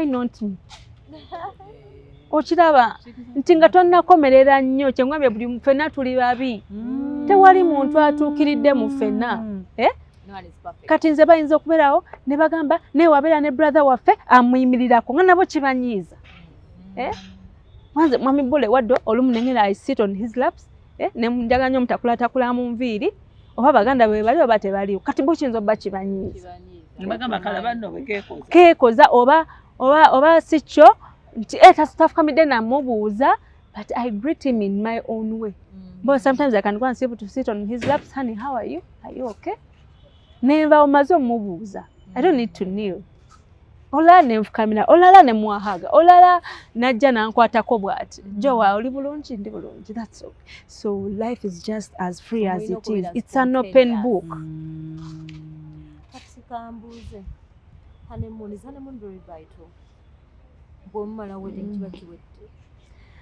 not me? Okiraba nti nga tonnakomerera nnyo kyengambye buli ffenna tuli babi. Tewali muntu atuukiridde mu ffenna. Kati nze bayinza okubeerawo ne bagamba naye wabeera ne brother waffe amuyimirirako nga nabo kibanyiiza. Wanze Mwami Bule waddo olumu nengera I sit on his laps ne njagala nnyo omutakulaatakula mu nviiri oba baganda bwe bali oba tebaliwo. Kati bo kiyinza obba kibanyiiza. Bagamba kala banno keekoza oba si kyo nti tafukamidde namubuuza, but I greet him in my own way. But sometimes I can go and see able to sit on his laps. Honey, how are you? Are you okay? Neva omaze omubuuza. I don't need to kneel. Olala nenfukamira, olala ne mwahaga, olala najja nankwatako bw'ati. Jowa oli bulungi ndi bulungi. That's okay. So life is just as free as it is. It's an open book. Kambuze. Honeymoon is very vital. Bomala wedding kiba kiwedde.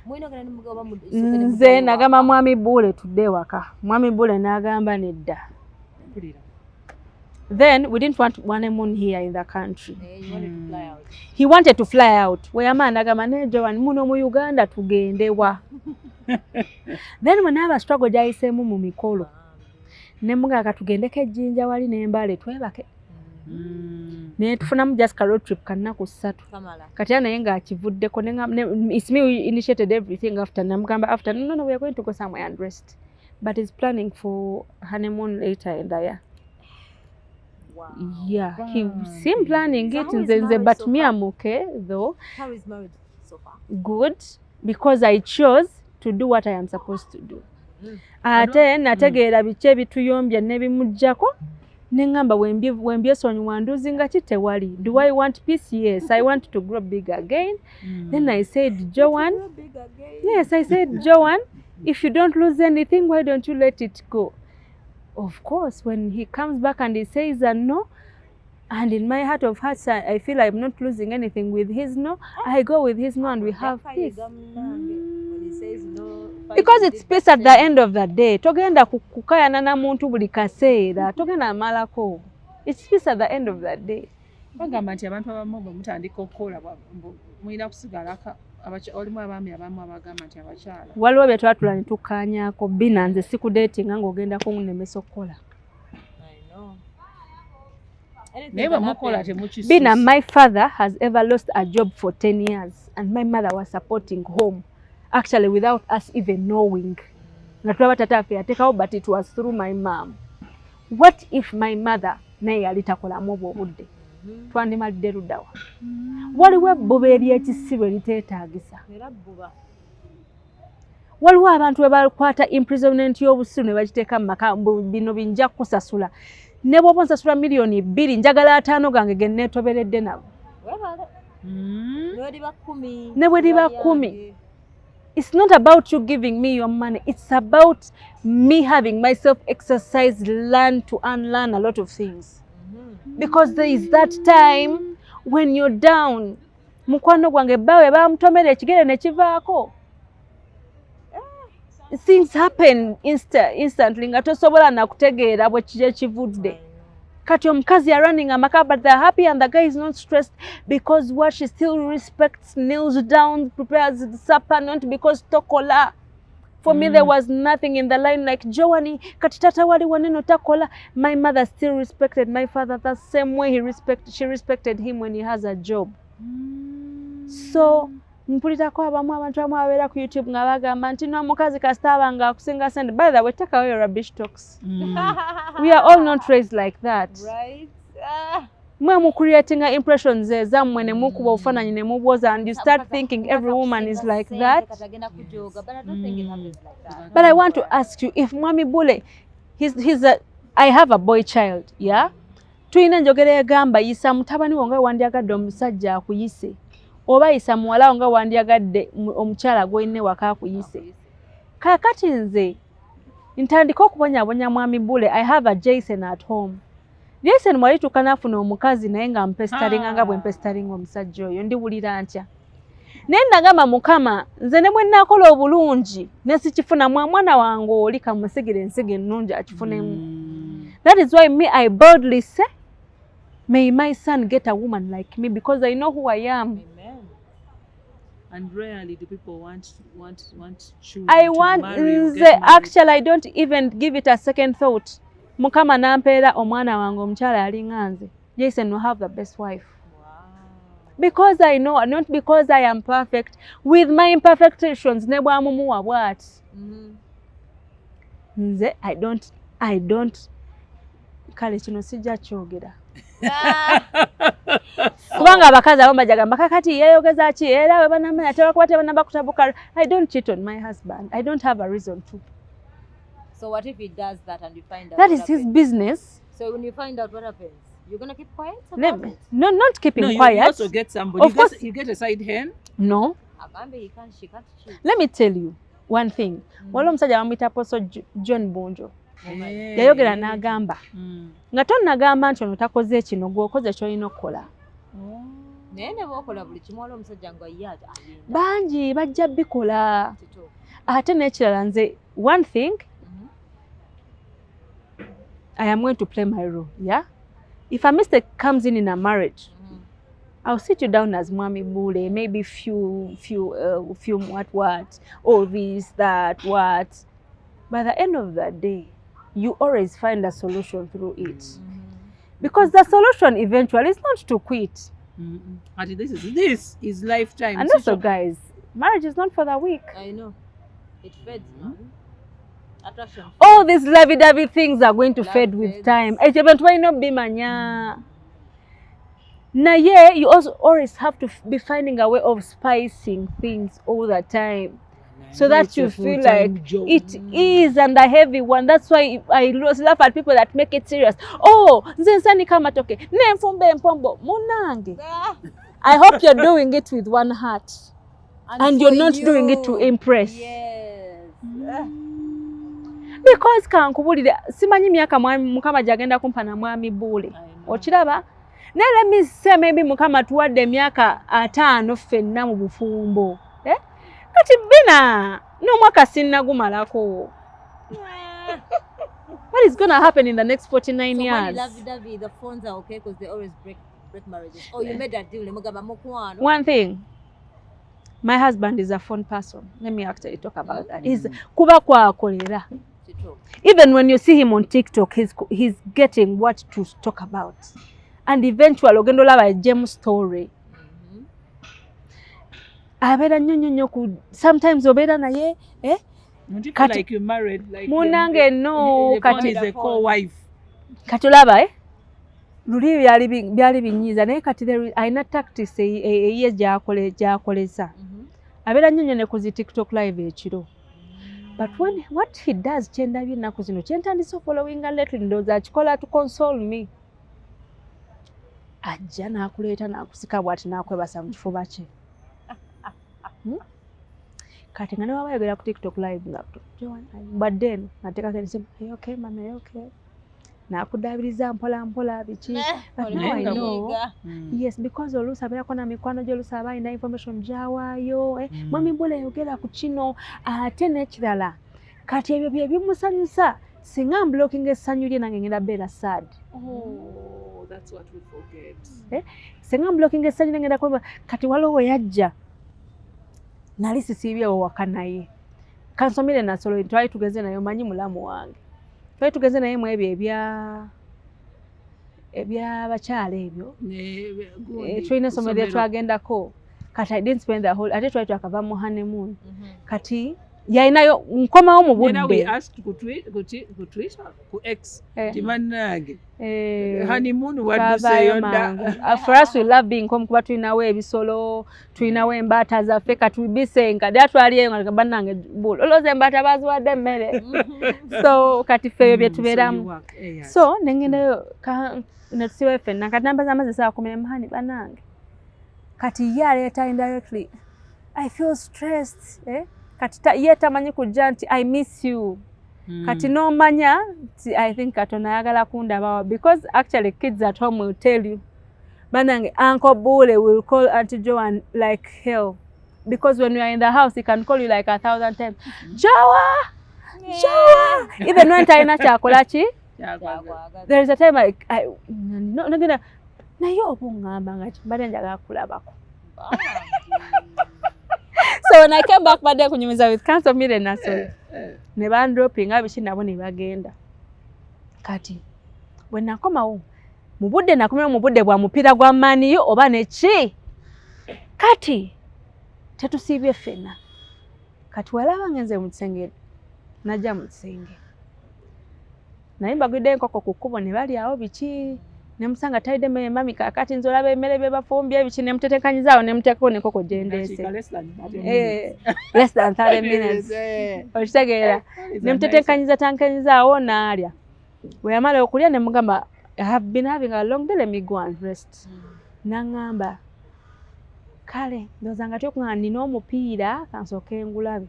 Mwino gana nimugaba mu. Nze nagamba Mwami Bule tudde waka. Mwami Bule n'agamba nedda. Then we didn't want honeymoon here in the country. You wanted to fly out. He wanted to fly out. Weyama nagamba ne Joan muno mu Uganda tugendewa. Then when I was struggle jayiseemu mu mikolo. Ne mugaga tugendeko ejjinja wali n'embale twebake. Ne tufunamu just road trip kannaku 3. Kati naye ng'akivuddeko it's me who initiated everything after namugamba after no we are going to go somewhere and rest, but he's planning for honeymoon later in the year. Wow. Yeah, he seemed planning it nze but me I'm okay though. How is marriage so far? Good, because I chose to do what I am supposed to do. Ate nategeera biki ebituyombya nebimujjako nengamba wembyesonyiwa nduzinga kitewali. Do I want peace? Yes, I want to grow big again. Then I said, Joan, yes, I said, Joan, if you don't lose anything, why don't you let it go? Of course, when he comes back and he says a no, and in my heart of hearts, I feel I'm not losing anything with his no, I go with his no and we have peace. When he says no, because it's peace at the end of the day. Togenda kukayana na muntu buli kaseera. Togenda amalako. It's peace at the end of the day. Bagamba nti abantu abamu mutandika okukola muyina kusigalaka olimu abaami abamu abagamba nti abakyala. Waliwo bye twatula ne tukkaanyaako bina nze sikudeetinga ng'ogenda kunnemesa okukola. Bina, my father has ever lost a job for 10 years and my mother was supporting home. Actually without us even knowing. But it was through my mom. What if my mother naye alitakola mwobo budde? Twandimalidde luddawa. Waliwo ebbuba ery'ekisibo eriteetaagisa. Waliwo abantu we bakwata imprisonment y'obusiru ne bagiteeka mu maka bino binja kusasula. Ne bw'oba nsasula miliyoni 2 njagala 5 gange ge neetoberedde nabo. Ne bwe liba 10. It's not about you giving me your money. It's about me having myself exercise, learn to unlearn a lot of things. Because there is that time when you're down. Mukwano gwange bawe bamutomera ekigere ne kivaako. Things happen instantly nga tosobola na kutegeera bwe kije kivudde. Kati omukazi are running amaka, but they're happy and the guy is not stressed because what she still respects, kneels down, prepares the supper, not because tokola. For me, there was nothing in the line like Joani, kati tata wali waneno takola. My mother still respected my father the same way she respected him when he has a job. So, mpulitako abamu abantu abamu abeera ku YouTube nga bagamba nti n'omukazi kasitaba nga akusinga sente. By the way, take away your rubbish talks. We are all not raised like that. Right? Mwe mu creating impressions ezammwe ne mukuba obufaananyi ne mubwoza and you start thinking every woman is like that. But I want to ask you, if Mwami Bule, I have a boy child, yeah? Tuyina njogera egamba yisa mutabani wo nga wandyagadde omusajja akuyise. Oba yisa muwala nga wandyagadde omukyala gw'oyine waka akuyise. Kakati nze ntandika okubonyabonya Mwami Bule. I have a Jason at home. Jason mwali tukanafuna omukazi naye nga mpestaringa nga bwe mpestaringa omusajja oyo ndiwulira ntya. Naye nagamba Mukama nze ne bwe nnakola obulungi ne sikifuna mwana wange oli kamusigire ensige ennungi akifunemu. That is why me I boldly say, may my son get a woman like me because I know who I am. Amen. And rarely do people want children I to want marry or nze get married. actually I don't even give it a second thought. Mukama nampeera omwana wange omukyala alinga nze. Jason will have the best wife. Because I know, not because I am perfect. With my imperfections, ne bwamumuwa bwati. Nze I don't kale kino sijja kyogera. Kubanga abakazi abo bajagamba kakati yeeyogeza ki era we banamanya tebakuba tebanaba kutabuka. I don't cheat on my husband. I don't have a reason to. So what if he does that and you find out? That what is his happens? business. So when you find out what happens, you're gonna keep quiet about it? No, not keeping No, quiet. you also get somebody. Of course. You get a side hen. No. She can't cheat. Let me tell you one thing. Waliwo omusajja bamuyita Apostle John Bunjo. Yeah. Yayogera n'agamba nga tonnagamba nti ono takoze kino gw'okoze ky'olina okukola. Naye ne bw'okola buli kimu waliwo omusajja nga ye alinda. Bangi bajja bikola. Kituufu. Ate n'ekirala nze one thing I am going to play my role, yeah? If a mistake comes in a marriage, I'll sit you down as Mwami Bule, maybe few what, all this, that, what. By the end of the day, you always find a solution through it. Because the solution eventually is not to quit. And this is lifetime. And also, guys, marriage is not for the weak. I know. It fades, man. Attraction. All these lovey-dovey things are going to fade with fades. time. Eventually not be manya. Naye, you also always have to be finding a way of spicing things all the time. So that you feel like it is and a heavy one. That's why I laugh at people that make it serious. Oh, nzensani kama toke. Nemfumbe mpombo. Munange. I hope you're doing it with one heart. And you're not doing it to impress. Yes. Because kankubulire simanyi myaka mukama jagenda kumpa na Mwami Bule. Okiraba? Ne let me say maybe mukama tuwadde emyaka 5 ffenna mu bufumbo. Kati bina n'omwaka sinnagumalako. What is going to happen in the next 49 years? Lovey-dovey, the phones are okay because they always break marriages. Oh, you made that deal. One thing. My husband is a phone person. Let me actually talk about that. He's kuba kwa akolera. Even when you see him on TikTok, he's getting what to talk about. And eventually, ogenda olaba James story. Abera nyonyo ku sometimes obera naye kati like you married like munange no kati is a co-wife. Kati olaba luli byali binyiza naye kati aina tactics ye gyakoleza. Abera nyonyo ne ku TikTok live ekiro. But what he does kyendabye ennaku zino kyentandise following lately ndowooza akikola to console me. Ajja n'akuleeta n'akusika bw'ati n'akwebasa mu kifuba kye. Kati nga ne waba ayogera ku TikTok live nga but then nateekako ensimu okay mama okay n'akuddaabiriza mpola biki. But now I know yes because oluusi abeerako na mikwano gye oluusi aba alina information gy'awaayo Mwami Bule yogera ku kino ate n'ekirala kati ebyo bye bimusanyusa singa blocking essanyu lye nange ngenda beera sad. Oh, that's what we forget. Singa blocking essanyu lye ngenda kuba kati waliwo we yajja nali sisiibyewo waka naye kansomere nasolo twali tugeze naye omanyi mulamu wange twali tugeze naye mu ebyo ebyabakyala ebyo tulina essomero lye twagendako kati I didn't spend the whole ate twali twakava mu honeymoon kati yalinayo nkomawo mu budde ku X timannange honeymoon for us we love being home kuba tulinawo ebisolo tulinawo embaata zaffe katubisenga dda twaliyo nga bannange bulo olowooza embaata baziwadde emmere so kati ffeyo bye tubeeramu so nengendayo netusibayo ffenna kati namba z'amazzi saa 10 mahani bannange kati ye aleeta indirectly I feel stressed kati ye tamanyi kujja nti I miss you. Kati n'omanya I think Katonda ayagala kundabawo because actually kids at home will tell you banange Uncle Bule will call Auntie Joanne like hell because when you are in the house he can call you like 1,000 times. Joa! Even when talina kyakola ki there is a time like nagenda naye obungamba nga mbadde njagala kulabako when I came back badde kunyumiza with cancer mire naso ne bandroping abishi nabo ne bagenda kati bwe nakomawo mu budde nakomera mu budde bwa mupira gwa maniyo oba neki kati tetusiibye ffenna kati walaba ngenze mu kisenge najja mu kisenge naye mbagwidde enkoko ku kkubo ne bali awo biki ne musanga tayidde mmere mami kaakati nze olaba emmere bye bafumbye biki ne mutetekanyizaawo ne muteekako n'enkoko gye ndeese less than 30 minutes okitegeera ne mutetekanyiza tankanyizaawo n'alya bwe yamala okulya ne mugamba I have been having a long day, let me go and rest. Nangamba kale ndowooza nga tyokuŋŋaana nina omupiira kansooke ngulabe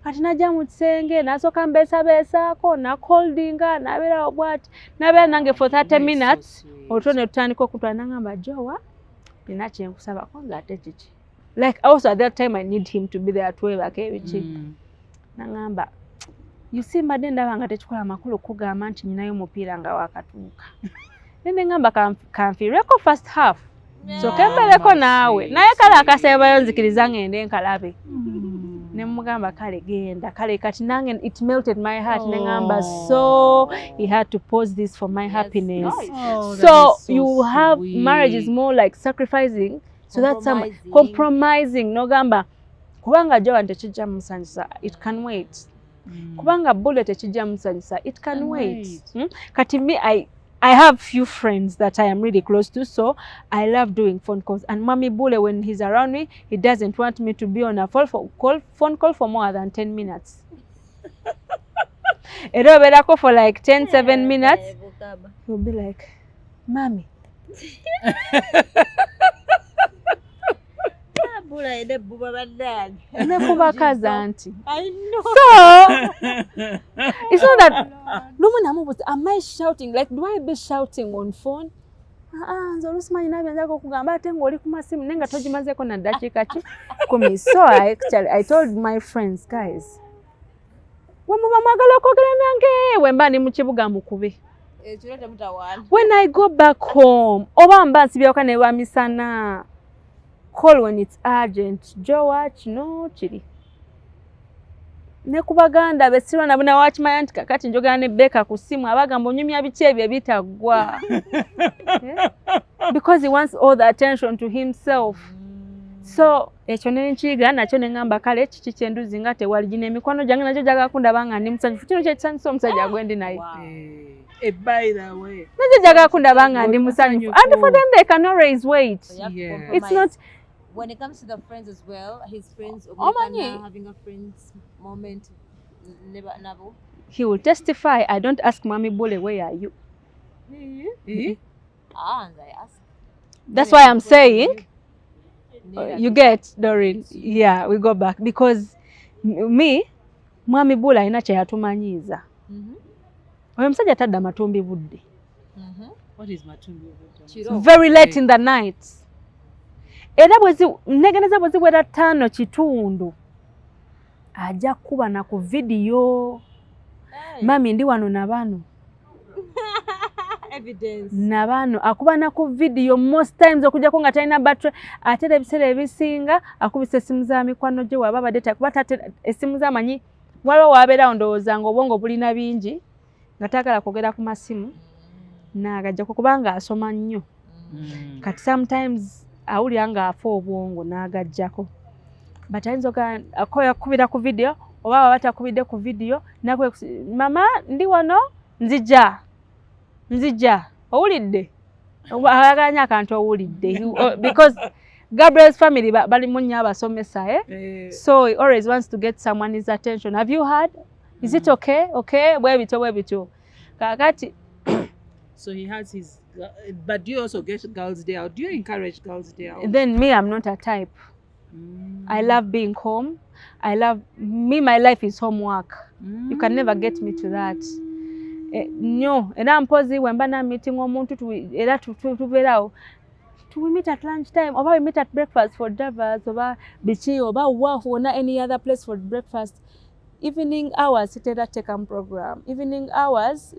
kati najja mu kisenge nasooka mbeesabeesaako nakoldinga nabeerawo bwati nabeera nange for 30 minutes olutwo ne tutandika okutwala nangamba Jowa nina kyenkusabako ng'ate kiki like also at that time I need him to be there twebaka ebiki nangamba you see mbadde ndaba nga tekikola makulu kugamba nti nyinayo omupiira nga wakatuuka nende ngamba kanfiireko first half so kembereko naawe naye kale akaseebayo nzikiriza ngende nkalabe ne mugamba kale genda kale kati nange it melted my heart ne ngamba so he had to pause this for my happiness so you have marriage is more like sacrificing so that's some compromising no gamba kubanga Jowa tekijja musanyusa it can wait kubanga bullet tekijja musanyusa it can wait kati me I have few friends that I am really close to, so I love doing phone calls. And Mommy Bule, when he's around me, he doesn't want me to be on a phone call for more than 10 minutes. For like 7 minutes, he'll be like, Mommy. I know. So it's not that no one was am I shouting? Like do I be shouting on phone? Nzolusimanyi nabyanzaako okugamba ate ng'oli ku masimu naye nga togimazeeko na ddakiika ki 10. So I told my friends, guys, we muba mwagala okwogera nange we mba ndi mu kibuga mukube. When I go back home, oba mba nsibyeko ne bamisana. Call when it's urgent. Jowa kino kiri. Ne kubaganda besirwa nabuna wakimanya nti kakati njogera ne Beka ku simu abagamba onyumya biki ebyo bitagwa. Because he wants all the attention to himself. So ekyo nenkiga nakyo nengamba kale kiki kyenduzi nga tewali gina emikono gyange nakyo jaga kundaba nga ndi musanyufu kino kyekisanyusa omusajja gwendi naye. By the way. Nakyo jaga kundaba nga ndi musanyufu. And for them they cannot raise weight. Yeah. It's not. When it comes to the friends as well, his friends having a friends moment, never. He will testify. I don't ask Mommy Bule, where are you? And I ask. That's why I'm saying. You get, Doreen. Yeah, we go back because me, Mommy Bule alina kye yatumanyiiza. Oyo musajja tadda matumbi budde. What is matumbi budde? Very late in the night. Era negeneza bwezi bwera 5 kitundu ajja kuba na ku video mami ndi wano na bano evidence na bano akuba na ku video most times okujja ko nga talina battery atera ebiseera ebisinga akubisa essimu za mikwano gye waba badeta kuba essimu za manyi waliwo wabeera ndowooza nga obwongo bulina bingi nga tagala kwogera ku masimu n'agajja kubanga asoma nnyo kati sometimes awulira nga afa obwongo n'agajjako but ayinza akoya kubira ku video oba batakubidde ku video nakwe mama ndi wano nzija owulidde ayaganya akantu owulidde because Gabriel's family bali munnya abasomesa so he always wants to get someone's attention. Have you heard? Is it okay? Bwe bityo kakati. So he has his, but do you also get girls day out? Do you encourage girls day out? Then me, I'm not a type. I love being home. My life is homework. You can never get me to that. No, era mpozi wemba na meeting omuntu era tubeerawo. We meet at lunch time, or we meet at breakfast for drivers, or bichi, or any other place for breakfast. Evening hours, it's a take-home program. Evening hours,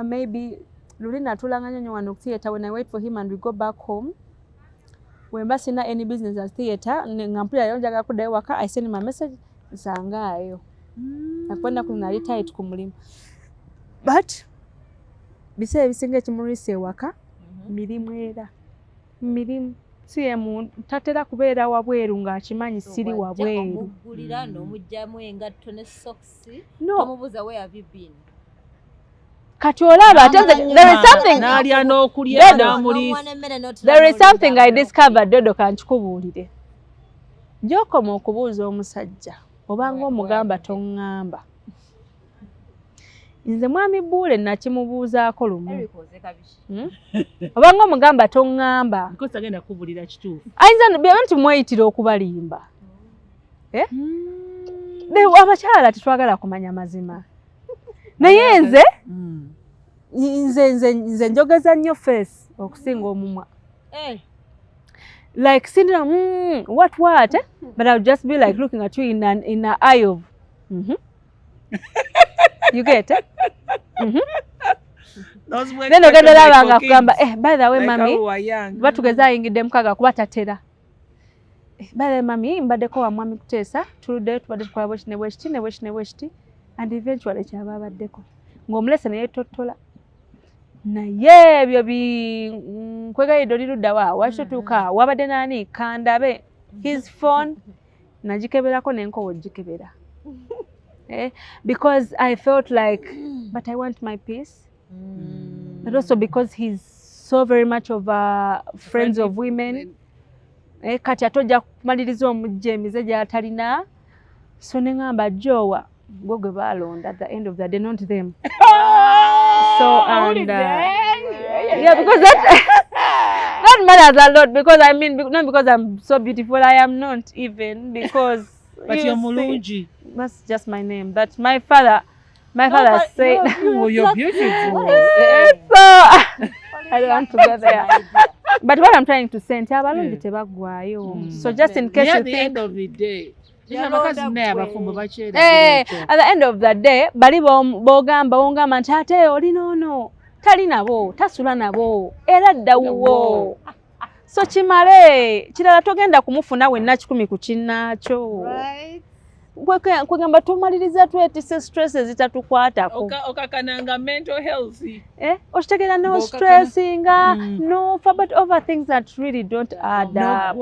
maybe Lurina tulanganya nywa theater when I wait for him and we go back home. wemba sina any business as theater nga mpulira leo njaga kuddayo waka I send my message nsangaayo nakwenda kunali tight ku mulimu but biseera ebisinga ekimulwisa ewaka mirimu siye muntu tatera kubeera wabweru ng'akimanyi siri wabweru omugulira n'omugyamu engatto ne socks No. tomubuuza where have you been kati olaba there is something n'alya n'okulya n'amuliisa. there is something I discovered Dodo kankikubuulire gy'okoma okubuuza omusajja obanga omugamba toŋŋamba nze mwami Buule nakimubuuzaako lumu obanga omugamba toŋŋamba Because agenda kubuulira kituufu. ayinza bye nti mweyitira okubalimba abakyala tetwagala kumanya mazima naye nze njogeza nnyo face okusinga omumwa like sitting what but I'll just be like looking at you in an eye of you get it then ogenda labanga kugamba by the way mami batugeza ayingidde mukaga kuba tatera by the way mami mbaddeko wa mwami Kuteesa tuluddeyo tubadde tukola bwekiti and eventually kyaba abaddeko ng'omulese naye tottola naye ebyo nkwegayidde oli ludda wa wakitotuuka wabadde naani kandabe his phone nagikeberako nenkowa ogikebera because I felt like but I want my peace but also because he's so very much of friends of women kati atojja kumaliriza omujja emize gy'atalina so ne ngamba Jowa gwe gwe baalonda at the end of the day not them so and yeah because that matters a lot because I mean not because I'm so beautiful I am not even because but you're mulungi. That's just my name. But my father said You're beautiful. So I don't want to go there. But what I'm trying to say, abalungi tebagwayo. So just in case you think at the end of the day, at the end of the day, bali bogamba nti ate oli noono tali nabo tasula nabo era ddawuwo so kimale kirala togenda kumufuna wenna 10 ku kinnakyo kwegamba tomaliriza twetise stress ezitatukwatako okakananga mental health okitegeera no stressinga no but over things that really don't add up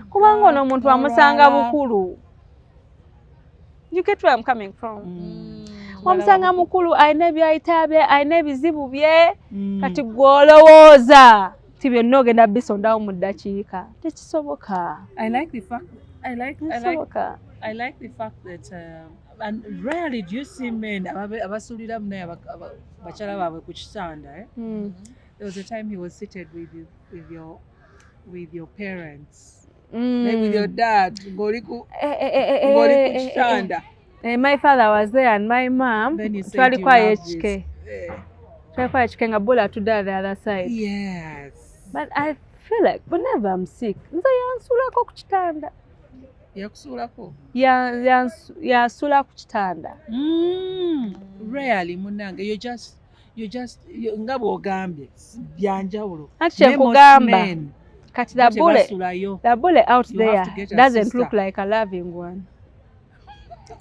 kubanga ono omuntu amusanga bukulu you get where I'm coming from omusanga mukulu alina ebyayita bye alina ebizibu bye kati gw'olowooza ti byonna ogenda bisondawo mu ddakiika tekisoboka I like the fact that and rarely do you see men abasulira munaye bakyala baabwe ku kitanda there was a time he was seated with your parents like with your dad ng'oli ku kitanda. My father was there and my mom twali kwa HK nga Bull atudde the other side. Yes. But I feel like whenever I'm sick nze yansulako ku kitanda. Yakusulako? Yasula ku kitanda. Rarely munange you just nga bw'ogambye byanjawulo. Ati nkugamba kati the bullet out there doesn't look like a loving one.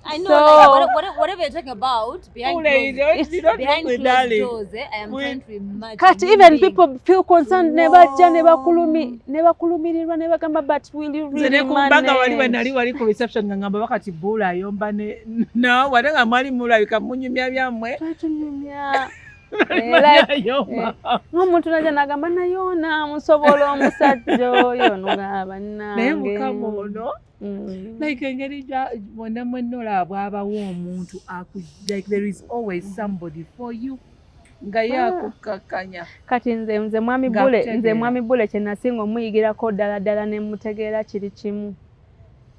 I know, like, whatever you're talking about, behind closed doors, I am trying to imagine. Kat, even people feel concerned, never kulumirirwa, never come but will you really manage? Wali ku reception ngamba bakati Bula yomba no, wadanga mali mulabika munyumya byamwe. Twatunyumya. Omuntu najja nagamba nayona musobola omusajja oyo nogamba nange. Naye mukama ono like engeri wonna mwennola bw'abawo omuntu like there is always somebody for you nga yakukakanya. Kati nze mwami Bule kye nasinga omuyigirako ddala ne mutegeera kiri kimu.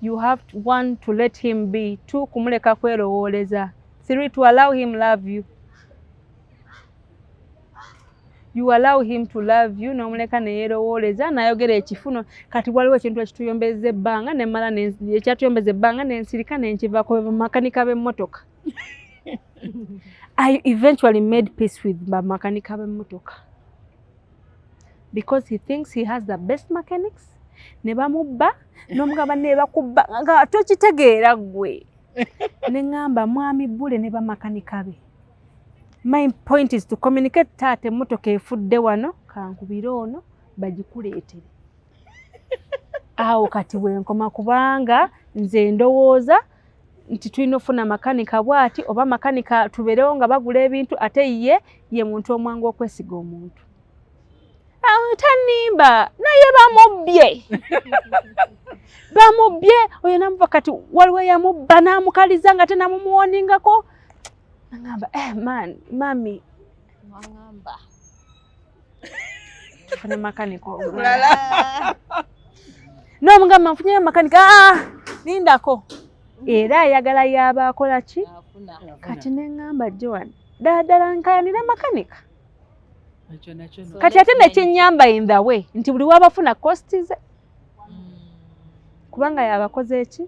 You have to, 1 to let him be, 2 kumuleka kwerowooleza, 3 to allow him love you. You allow him to love you n'omuleka ne yeerowooleza n'ayogera ekifuno kati waliwo ekintu ekituyombeza ebbanga ne mala ekyatuyombeza ebbanga n'ensirika n'enkivaako bamakanika b'emmotoka. I eventually made peace with bamakanika b'emmotoka. because he thinks he has the best mechanics. Ne bamubba n'omugamba ne bakubba nga tokitegeera gwe. Ne ngamba mwami Bule ne bamakanika be. My point is to communicate taata emmotoka efudde wano kankubira ono bagikuleetere. Awo kati bwenkoma kubanga nze ndowooza nti tulina ofuna makanika bwati oba makanika tubeerewo nga bagula ebintu ate ye muntu omwangu okwesiga omuntu. Tanimba naye bamubbye. Bamubbye oyo namuva kati waliwo yamubba n'amukaliza nga tenamumuwoningako. Nangamba mami Wangamba. tufune makanika omulala. N'omugamba nfunyeyo makanika lindako. Era ayagala yaba akola ki? Kati ne ngamba Joan ddala nkayanira makanika. Kati ate nekyennyamba in the way nti buli wabafuna costi ze. Kubanga yabakoze eki?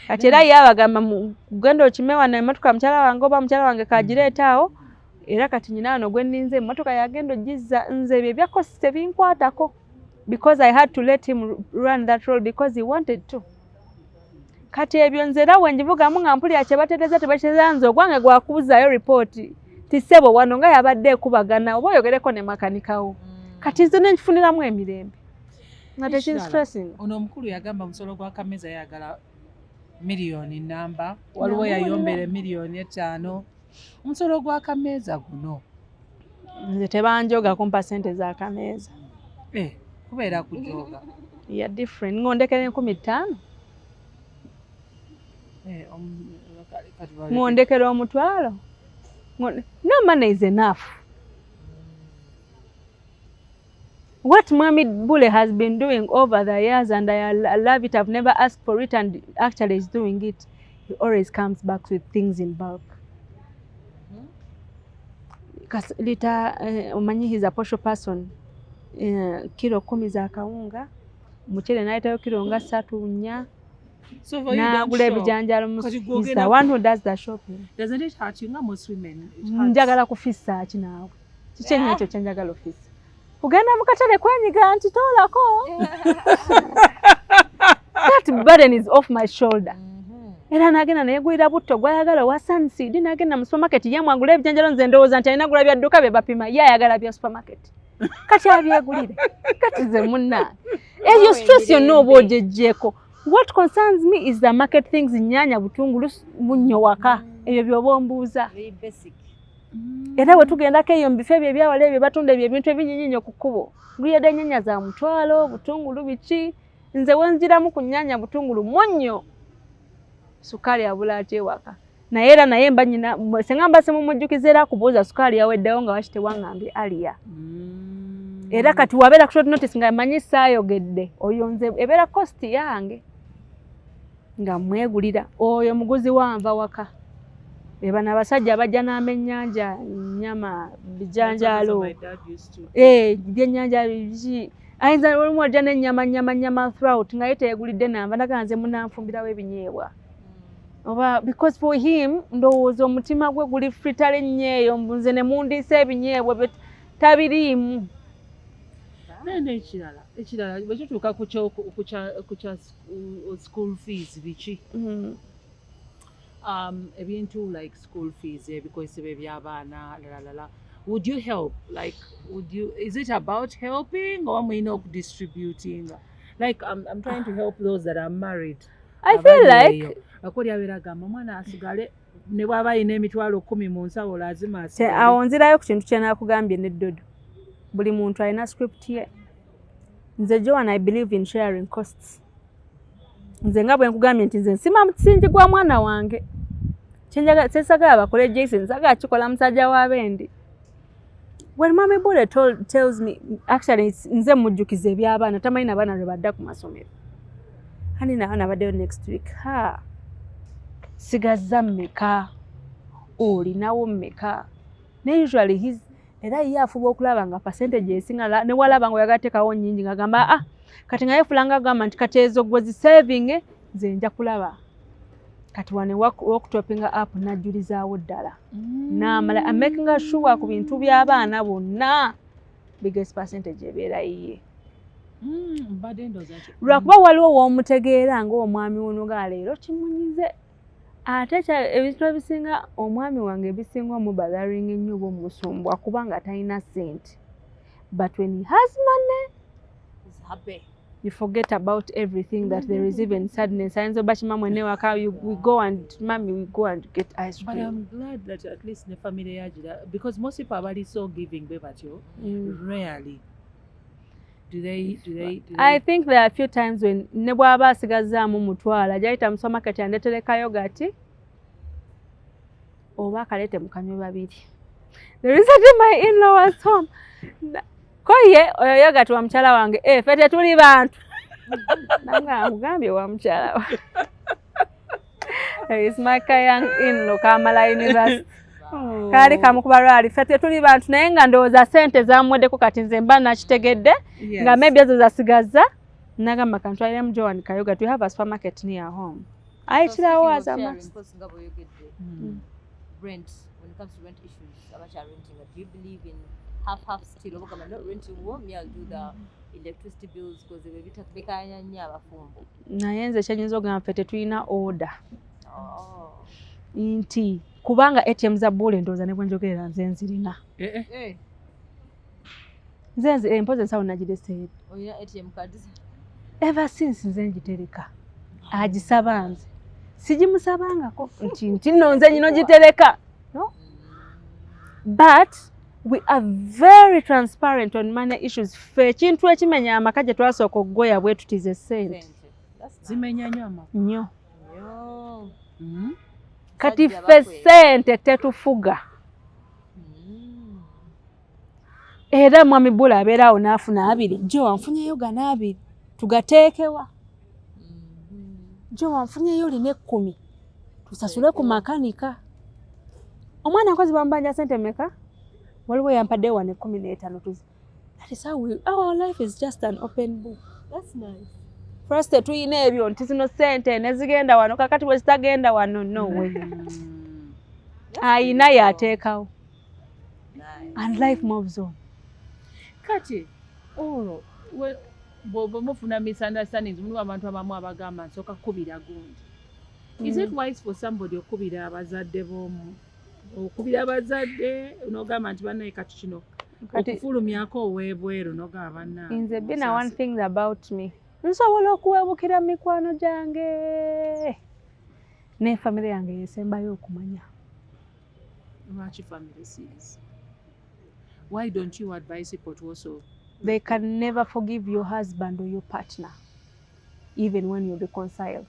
Kati era yabagamba kugenda okimewa na emmotoka mukyala wange oba mukyala wange kagireetaawo era kati nyina wano gwe nninze emmotoka yagenda ogizza nze ebyo ebya costi tebinkwatako because I had to let him run that role because he wanted to. Kati ebyo nze era wenjivugamu nga mpulira kye batereeza tebakitereeza nze ogwange gwakubuzayo ripooti tisebo wano nga yabadde ekubagana oba oyogereko ne makanikawo. Kati nze nenkifuniramu emirembe. Nga tekinstressing. Ono omukulu yagamba musolo gwa Kameza yagala miliyoni namba waliwo yayombere miliyoni 5. Omusolo gwa Kameza guno nze tebanjoga kumpa sente za Kameza. Kubeera kujoga. Ya different. Ngondekere 15. Ngondekere omutwalo. No money is enough. What Mami Bule has been doing over the years, and I love it, I've never asked for it, and actually is doing it, he always comes back with things in bulk. Because later, Umanyi, he's a partial person. Kilo 10 za kawunga, mchele naitayo kilo nga 3 4. So for you, he's the one who does the shopping. Doesn't it hurt you? Most women. Njagala kufisa kinawe. Kichenye ekyo kyenjagala ofisi. Kugenda mukatale kwenyiga anti tolako. That burden is off my shoulder. Era nagenda nayegulira butto gwayagala wa Sunseed nagenda mu supermarket yamwagula ebijanjalo nze ndowooza nti alina gula bya dduka bye bapima ye ayagala bya supermarket. Kati abyegulire. Kati ze munna. Eyo stress yonna oba ogejjeko. What concerns me is the market things nyanya butungulu munnyo waka ebyo byobombuuza. Very basic. Era bwe tugendako eyo mu bifo ebyo ebyawala ebyo batunda ebyo ebintu ebinyinyinyo ku kkubo. Ngulira ennyanya za mutwalo, butungulu biki. Nze wenziramu ku nnyanya butungulu munnyo. Sukali abula ate waka. Naye era naye mba nyina sengamba se mumujjukiza era kubuuza sukali yaweddewo nga wakite wangambye aliya. Era kati wabeera ku short notice nga manyi saayogedde oyonze ebeera cost yange. Nga mwegulira oyo muguzi wanva waka. Bana abasajja abajja n'amennyanja nyama bijanjalo. Byennyanja biki. Ayinza olumu ajja n'ennyama throughout nga yeteegulidde namba naganze munanfumbirawo ebinyeebwa. Oba because for him ndowooza omutima gwe guli fritale nnyo nze ne mundiisa ebinyeebwa tabiriimu. Nene ekirala bwe kituuka ku school fees biki? Ebintu like school fees ebikozesebwa eby'abaana lalala. Would you help? Like, is it about helping or muyina okudistributing? Like, I'm trying to help those that are married. I feel like akoli abeera gamba omwana asigale ne bw'aba ayina emitwalo 10 mu nsawo lazima asigale. Awo nzirayo ku kintu kye naakugambye n'eddodo. Buli muntu alina script ye. Nze Joan, I believe in sharing costs. Nze nga bwe nkugambye nti nze nsima musingi gwa mwana wange. Kyenjaga sesagala bakole Jason nsagala kikola musajja wa bendi. When Mami Bule tells me, actually nze mujjukiza eby'abaana tamanyi n'abaana lwe badda ku masomero. Hani nabaana baddeyo next week. Sigazza mmeka? Olinawo mmeka? Ne usually era ye afuba okulaba nga percentage esinga ne walaba nga oyagateekawo nnyingi ng'agamba kati nga yefulanga agamba nti kati ezo gwe zisaving nze nja kulaba. Kati wane okutopinga up najulizaawo ddala. Namala I'm making sure ku bintu by'abaana bonna biggest percentage ebeera yiye. Mbadde ndowooza nti Lwakuba waliwo w'omutegeera ng'omwami wuno ga leero kimunyize. Ate ebintu ebisinga omwami wange ebisinga omubazaringa ennyo oba omusumbwa kubanga talina ssente. But when he has money, He's happy. you forget about everything, that there is even sadness. Ayinza oba kimamwe newaka, we go and get ice But cream. I'm glad that at least ne family yagira, because most people abali so giving be batyo, rarely do they I think there are a few times when ne bw'aba asigazaamu mutwala jayita mu supermarket yandetereka yogurt oba akalete mu kanywe babiri. There is a day my in-law was home. Koye oyo yogurt wa mukyala wange, fete tuli bantu. Nanga amugambye wa mukyala wa. Is my young in-law Kamala University. Kali kamukuba lwali fete tuli bantu naye nga ndowooza ssente zamuweddeko kati nze mba nakitegedde nga maybe ezo zasigaza nagamba kantwalire mu Joan Kayogurt. We have a supermarket near home. Ayitirawo azama. Rent, when it comes to rent issues, how much are renting? Do you believe in half still? I'm not renting one, I'll do the electricity bills because they will be taking Naye nze kyenyinza okugamba ffe tetulina order. Nti kubanga ATM za bbule ndowooza ne bwe njogerera nze nzirina. Nze empozi ensawo nagireseeyo. Olina ATM cards? Ever since nze ngitereka. Agisaba nze. Sigimusabangako nti nno nze nyino gitereka. No? But we are very transparent on money issues. Ffe ekintu ekimenya amaka gye twasooka okugoya bwe tutize ssente. zimenya nnyo amaka. Nnyo. Kati ffe ssente tetufuga. Era mwami Bula abeerawo n'afuna 2. Jo wanfunyeyo gana 2. Tugateekewa. Jo wanfunyeyo olina 10. Tusasule ku makanika. Omwana akozi bambanja ssente meka? Waliwo yampadde 15 tuzi. That is how our life is just an open book. That's nice. First tuyina ebyo nti zino ssente ne zigenda wano kakati bwe zitagenda wano no way. Ayina yateekawo. And life moves on. Kati olwo bw'oba mufuna misunderstandings mulimu abantu abamu abagamba nsooka kukubira gundi. Is it wise for somebody okubira abazadde b'omu? Okubira abazadde n'ogamba nti bannaye kati kino okufulumyako ow'ebweru n'ogamba bannaye. Nze bina one thing about me. Nsobola okuwebukira mikwano gyange. Ne family yange yesembayo okumanya. Lwaki family sees? Why don't you advise people to also? They can never forgive your husband or your partner, even when you reconcile.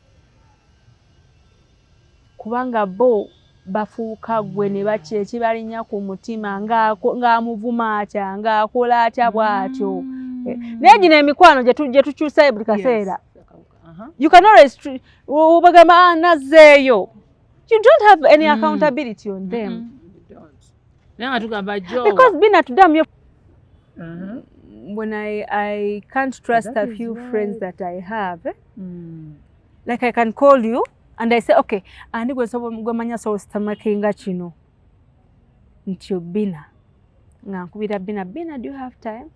Kubanga bo bafuuka gwe ne baki ekibalinya ku mutima ng'amuvuma atya ng'akola atya bw'atyo. Naye gino emikwano gye tukyusa buli kaseera. You can always bagamba nazzeeyo. You don't have any accountability on them. Because being at them, when I can't trust a few friends that I have, like I can call you and I say, okay, and gwe manya so stamakinga kino. Nti Bina. Ngankubira Bina, do you have time?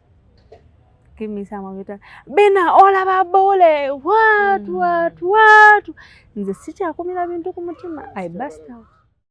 Give me some of it. Bina, all about bole. What? Nze sikyakumira bintu ku mutima. I burst out.